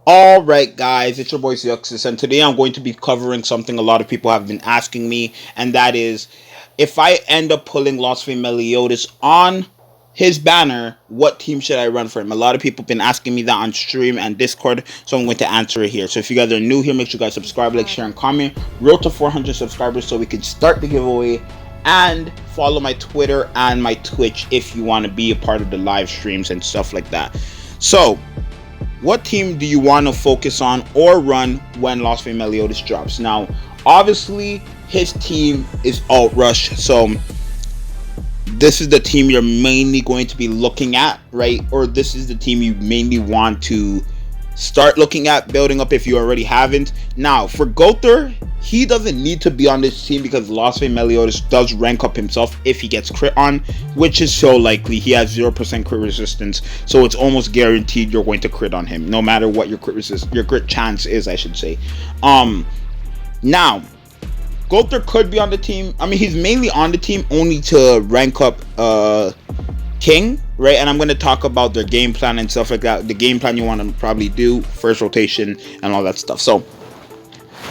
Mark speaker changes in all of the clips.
Speaker 1: All right, guys, it's your boy Zuxis, and today I'm going to be covering something a lot of people have been asking me, and that is if I end up pulling Meliodas on his banner, what team should I run for him? A lot of people have been asking me that on stream and Discord, so I'm going to answer it here. So if you guys are new here, make sure you guys subscribe, like, share, and comment. Road to 400 subscribers so we can start the giveaway. And follow my Twitter and my Twitch if you want to be a part of the live streams and stuff like that. So, what team do you want to focus on or run when Meliodas drops? Now, obviously, his team is Alt Rush, so this is the team you're mainly going to be looking at, right? Or this is the team you mainly want to start looking at building up if you already haven't. Now, for Gother, he doesn't need to be on this team because Meliodas does rank up himself if he gets crit on, which is so likely. He has 0% crit resistance, so it's almost guaranteed you're going to crit on him, no matter what your crit chance is, I should say. Now, Gother could be on the team. I mean, he's mainly on the team only to rank up King, right? And I'm going to talk about their game plan and stuff like that. The game plan you want to probably do, first rotation, and all that stuff. So,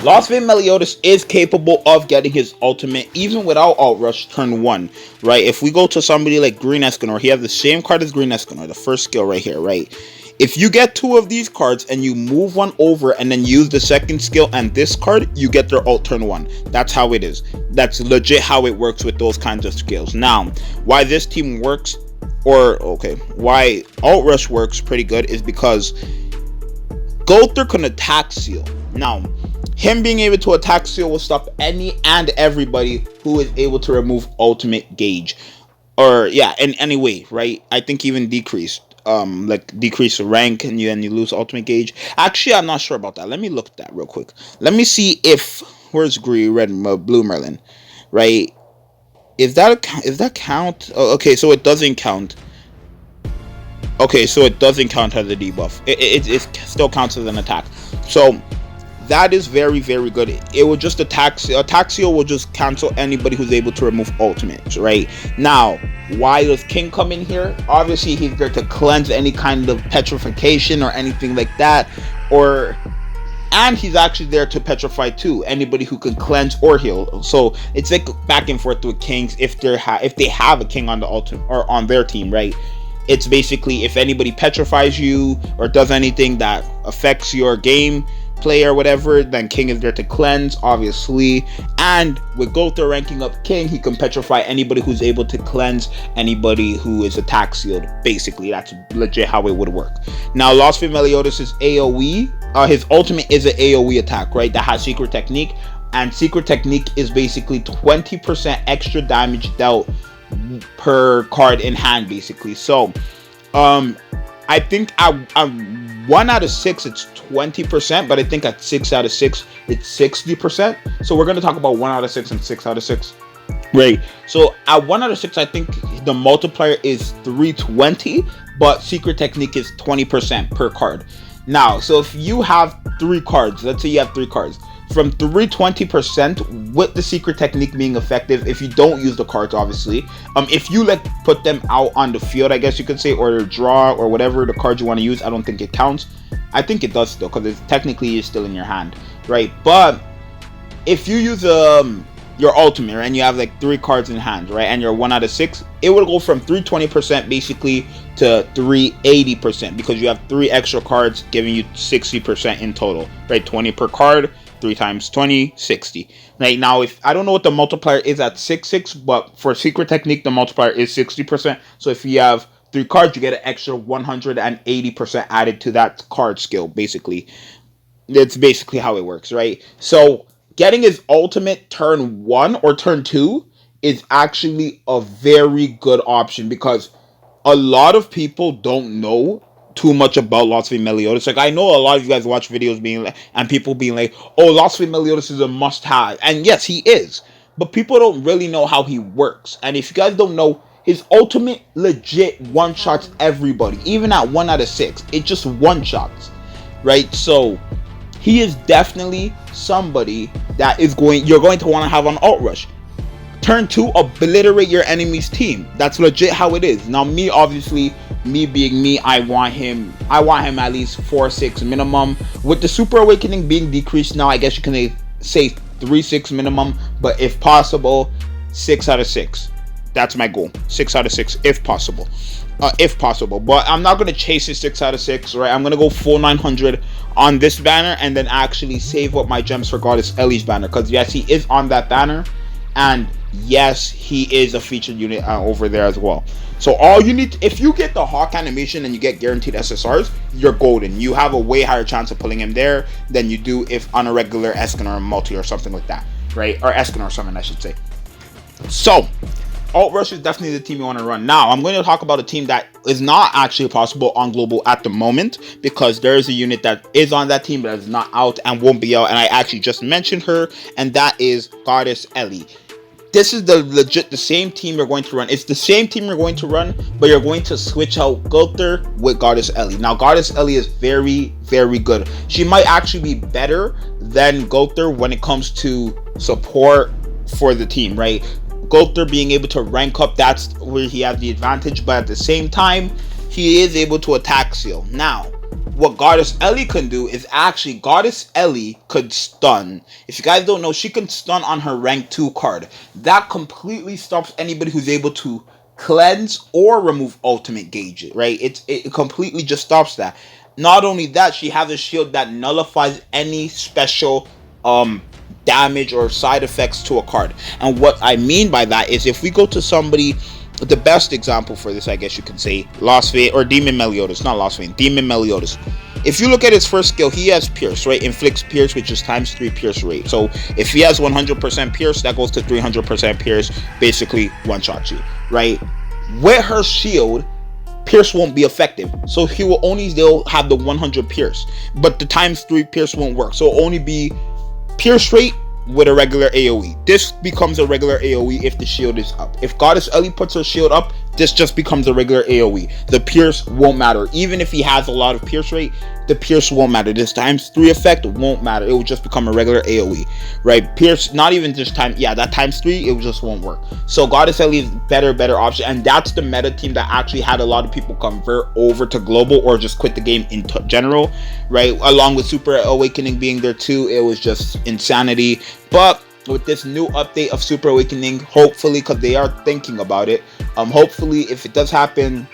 Speaker 1: Meliodas is capable of getting his ultimate even without Alt Rush turn 1, right? If we go to somebody like Green Escanor, he has the same card as Green Escanor, the first skill right here, right? If you get 2 of these cards and you move one over and then use the second skill and this card, you get their ult turn 1. That's how it is. That's legit how it works with those kinds of skills. Now, why this team works, why Alt Rush works pretty good is because Gother can attack seal. Now, him being able to attack seal will stop any and everybody who is able to remove ultimate gauge. Or, yeah, in any way, right? I think even decreased. Like decrease the rank and you lose ultimate gauge. Actually, I'm not sure about that. Let me look at that real quick. Let me see if where's green, red, blue Merlin, right? Is that count? Oh, okay, so it doesn't count. Okay, so it doesn't count as a debuff. It still counts as an attack. So that is very, very good. It will just attack seal will just cancel anybody who's able to remove ultimates, right? Now, why does King come in here? Obviously, he's there to cleanse any kind of petrification or anything like that, and he's actually there to petrify too, anybody who can cleanse or heal. So it's like back and forth with Kings if they have a King on the ultimate or on their team, right? It's basically if anybody petrifies you or does anything that affects your game play or whatever, then King is there to cleanse, obviously. And with Gother ranking up King, he can petrify anybody who's able to cleanse anybody who is attack sealed. Basically, that's legit how it would work. Now, Meliodas is AoE. His ultimate is an AoE attack, right? That has secret technique, and secret technique is basically 20% extra damage dealt per card in hand, basically. So, I think at 1 out of 6 it's 20%, but I think at 6 out of 6 it's 60%. So we're gonna talk about 1 out of 6 and 6 out of 6. Right. So at 1 out of 6, I think the multiplier is 320, but secret technique is 20% per card. Now, so if you have 3 cards, let's say you have 3 cards, from 320% with the secret technique being effective, if you don't use the cards, obviously, if you like put them out on the field, I guess you could say, or draw or whatever the card you want to use, I don't think it counts. I think it does still, because it's technically still in your hand, right? But if you use your ultimate, right, and you have like 3 cards in hand, right, and you're 1 out of 6, it will go from 320% basically to 380% because you have 3 extra cards giving you 60% in total, right? 20 per card. 3 times 20, 60. Right now, if I don't know what the multiplier is at 6, but for secret technique, the multiplier is 60%. So if you have 3 cards, you get an extra 180% added to that card skill, basically. That's basically how it works, right? So getting his ultimate turn 1 or turn 2 is actually a very good option because a lot of people don't know too much about Meliodas. Like, I know a lot of you guys watch videos being like, and people being like, oh, Meliodas is a must-have. And yes, he is. But people don't really know how he works. And if you guys don't know, his ultimate legit one-shots everybody. Even at 1 out of 6. It just one-shots. Right? So, he is definitely somebody that you're going to want to have on Alt Rush. Turn 2, obliterate your enemy's team. That's legit how it is. Now, me, obviously, me being me, I want him at least 4-6 minimum. With the Super Awakening being decreased now, I guess you can say 3-6 minimum, but if possible, 6 out of 6. That's my goal. 6 out of 6 if possible. But I'm not gonna chase it 6 out of 6, right? I'm gonna go full 900 on this banner and then actually save up my gems for Goddess Ellie's banner, because yes, he is on that banner, and yes, he is a featured unit over there as well. So all you need, if you get the Hawk animation and you get guaranteed SSRs, you're golden. You have a way higher chance of pulling him there than you do if on a regular Eskin or a multi or something like that, right? Or Eskin or something, I should say. So Alt Rush is definitely the team you want to run. Now, I'm going to talk about a team that is not actually possible on Global at the moment, because there is a unit that is on that team but is not out and won't be out, and I actually just mentioned her, and that is Goddess Ellie. This is the same team you're going to run. It's the same team you're going to run, but you're going to switch out Gulter with Goddess Ellie. Now, Goddess Ellie is very, very good. She might actually be better than Gulter when it comes to support for the team, right? Gulter being able to rank up, that's where he has the advantage, but at the same time, he is able to attack seal. Now, what Goddess Ellie can do is actually, Goddess Ellie could stun. If you guys don't know, she can stun on her rank 2 card. That completely stops anybody who's able to cleanse or remove ultimate gauge, right? It completely just stops that. Not only that, she has a shield that nullifies any special damage or side effects to a card. And what I mean by that is, if we go to somebody, the best example for this, I guess you can say, Lost Vein or Demon Meliodas, not Lost Vein, Demon Meliodas. If you look at his first skill, he has Pierce, right? Inflicts Pierce, which is ×3 Pierce rate. So if he has 100% Pierce, that goes to 300% Pierce, basically one-shot you, right? With her shield, Pierce won't be effective, so he will only still have the 100 Pierce, but the ×3 Pierce won't work, so it'll only be Pierce rate with a regular AoE. This becomes a regular AoE if the shield is up. If Goddess Ellie puts her shield up, this just becomes a regular AoE. The Pierce won't matter. Even if he has a lot of Pierce rate, the Pierce won't matter. This ×3 effect won't matter. It will just become a regular AoE, right? Pierce, not even just that ×3, it just won't work. So Goddess Ellie is better option, and that's the meta team that actually had a lot of people convert over to Global or just quit the game in general, right? Along with Super Awakening being there too, it was just insanity. But with this new update of Super Awakening, hopefully, because they are thinking about it, hopefully if it does happen,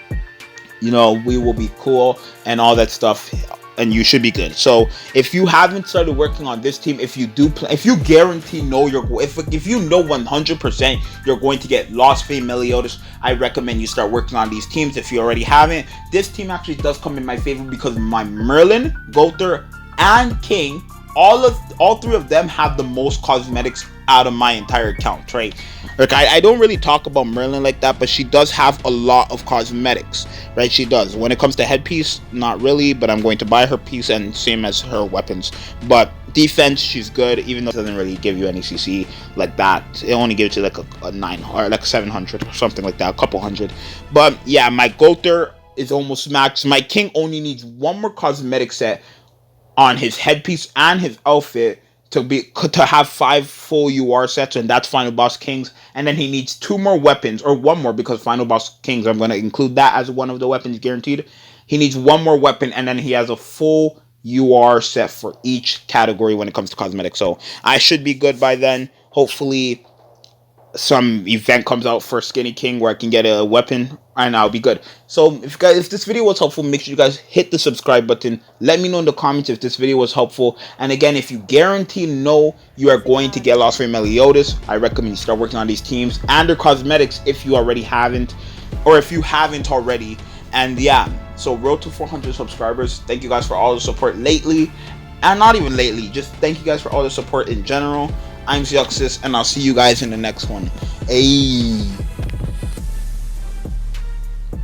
Speaker 1: you know, we will be cool and all that stuff, and you should be good. So if you haven't started working on this team, if you do play, if you guarantee know you're, if you know 100% you're going to get Lost Vein Meliodas, I recommend you start working on these teams. If you already haven't, this team actually does come in my favor, because my Merlin, Gulter, and King, all 3 of them have the most cosmetics out of my entire account, right? Like, I don't really talk about Merlin like that, but she does have a lot of cosmetics, right? She does. When it comes to headpiece, not really, but I'm going to buy her piece, and same as her weapons. But defense, she's good, even though it doesn't really give you any CC like that. It only gives you like a 9 or like 700 or something like that, a couple hundred. But yeah, my Gulter is almost max. My King only needs 1 more cosmetic set on his headpiece and his outfit to have 5 full UR sets, and that's Final Boss Kings. And then he needs 2 more weapons, or 1 more, because Final Boss Kings, I'm going to include that as one of the weapons guaranteed. He needs 1 more weapon, and then he has a full UR set for each category when it comes to cosmetics. So I should be good by then. Hopefully some event comes out for Skinny King where I can get a weapon, and I'll be good. So if this video was helpful, make sure you guys hit the subscribe button. Let me know in the comments if this video was helpful. And again, if you guarantee know you are going to get Lost Vein Meliodas, I recommend you start working on these teams and their cosmetics if you already haven't, or if you haven't already. And yeah, so road to 400 subscribers. Thank you guys for all the support lately, and not even lately, just thank you guys for all the support in general. I'm Zeuxis, and I'll see you guys in the next one. Ayy.